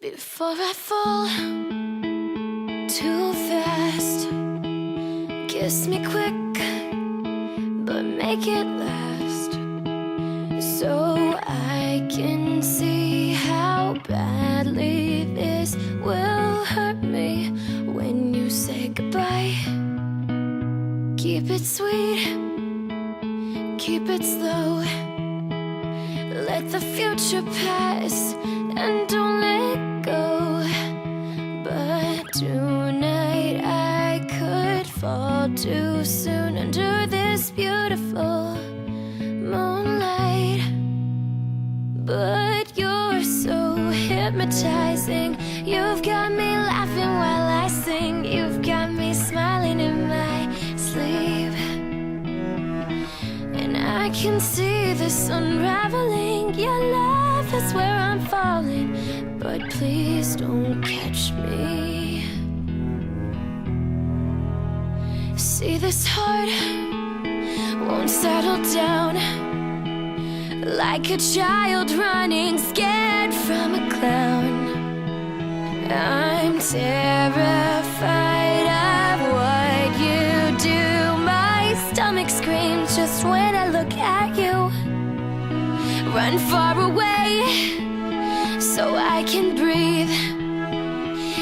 Before I fall too fast, kiss me quick, but make it last, so I can see how badly this will hurt me when you say goodbye. Keep it sweet, keep it slow, let the future pass and don't let go. But tonight I could fall too soon under this beautiful moonlight. But you're so hypnotizing, you've got me laughing while I sing, you've got me smiling in my sleep. And I can see this unraveling, your love is where I'm falling, but please don't catch me. See, this heart won't settle down, like a child running scared from a clown. I'm terrified of what you do. My stomach screams just when I look at you. Run far away so I can breathe,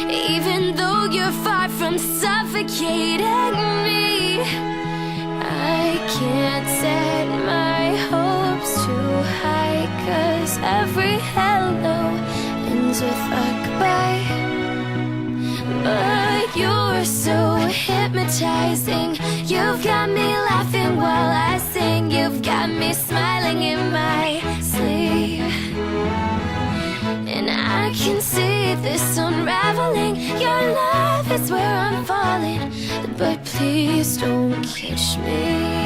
even though you're far from suffocating me. I can't set my hopes too high, 'cause every hello ends with a goodbye. But you're so hypnotizing, you've got me laughing while I sing, you've got me smiling in my sleep. And I can see this unraveling, your love is where I'm falling, but please don't catch me.